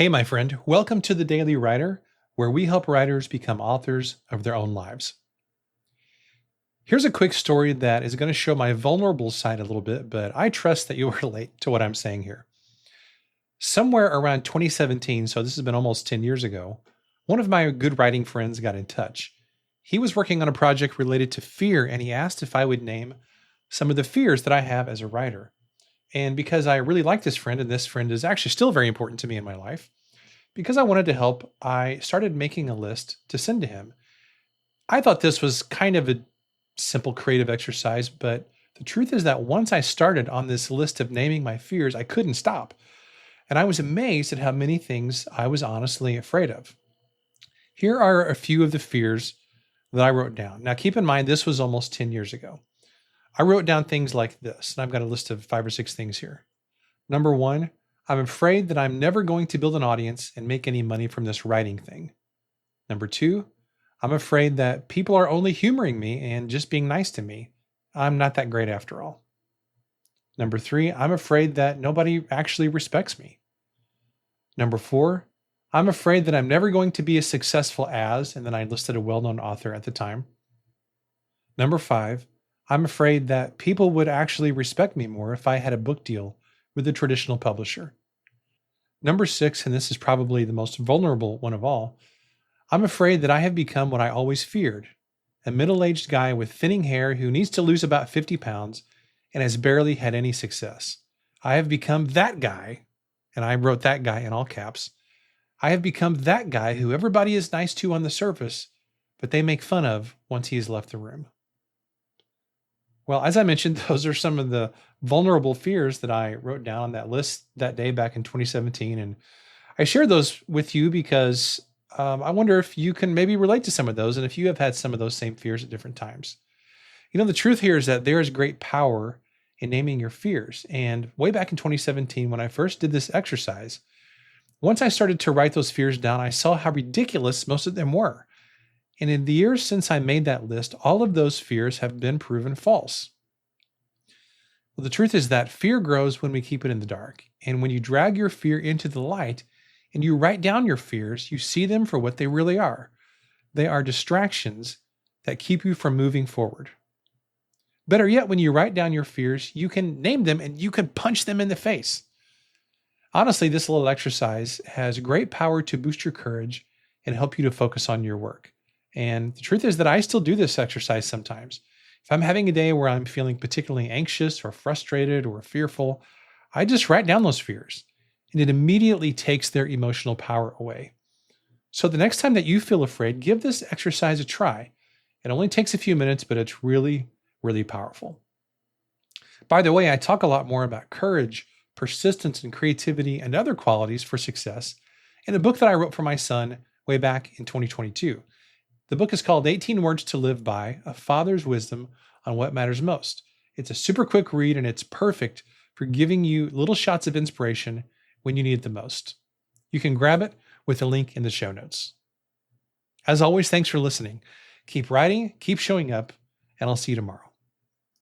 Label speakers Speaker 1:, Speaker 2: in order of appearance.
Speaker 1: Hey, my friend, welcome to the Daily Writer, where we help writers become authors of their own lives. Here's a quick story that is going to show my vulnerable side a little bit, but I trust that you'll relate to what I'm saying here. Somewhere around 2017, so this has been almost 10 years ago, one of my good writing friends got in touch. He was working on a project related to fear, and he asked if I would name some of the fears that I have as a writer. And because I really like this friend, and this friend is actually still very important to me in my life, because I wanted to help, I started making a list to send to him. I thought this was kind of a simple creative exercise, but the truth is that once I started on this list of naming my fears, I couldn't stop. And I was amazed at how many things I was honestly afraid of. Here are a few of the fears that I wrote down. Now, keep in mind, this was almost 10 years ago. I wrote down things like this, and I've got a list of 5 or 6 things here. Number one, I'm afraid that I'm never going to build an audience and make any money from this writing thing. Number two, I'm afraid that people are only humoring me and just being nice to me. I'm not that great after all. Number three, I'm afraid that nobody actually respects me. Number four, I'm afraid that I'm never going to be as successful as, and then I listed a well-known author at the time. Number five, I'm afraid that people would actually respect me more if I had a book deal with a traditional publisher. Number six, and this is probably the most vulnerable one of all, I'm afraid that I have become what I always feared, a middle-aged guy with thinning hair who needs to lose about 50 pounds and has barely had any success. I have become that guy, and I wrote that guy in all caps. I have become that guy who everybody is nice to on the surface, but they make fun of once he has left the room. Well, as I mentioned, those are some of the vulnerable fears that I wrote down on that list that day back in 2017. And I shared those with you because I wonder if you can maybe relate to some of those and if you have had some of those same fears at different times. You know, the truth here is that there is great power in naming your fears. And way back in 2017, when I first did this exercise, once I started to write those fears down, I saw how ridiculous most of them were. And in the years since I made that list, all of those fears have been proven false. Well, the truth is that fear grows when we keep it in the dark. And when you drag your fear into the light and you write down your fears, you see them for what they really are. They are distractions that keep you from moving forward. Better yet, when you write down your fears, you can name them and you can punch them in the face. Honestly, this little exercise has great power to boost your courage and help you to focus on your work. And the truth is that I still do this exercise sometimes. If I'm having a day where I'm feeling particularly anxious or frustrated or fearful, I just write down those fears and it immediately takes their emotional power away. So the next time that you feel afraid, give this exercise a try. It only takes a few minutes, but it's really, really powerful. By the way, I talk a lot more about courage, persistence, and creativity and other qualities for success in a book that I wrote for my son way back in 2022. The book is called 18 Words to Live By, A Father's Wisdom on What Matters Most. It's a super quick read and it's perfect for giving you little shots of inspiration when you need it the most. You can grab it with a link in the show notes. As always, thanks for listening. Keep writing, keep showing up, and I'll see you tomorrow.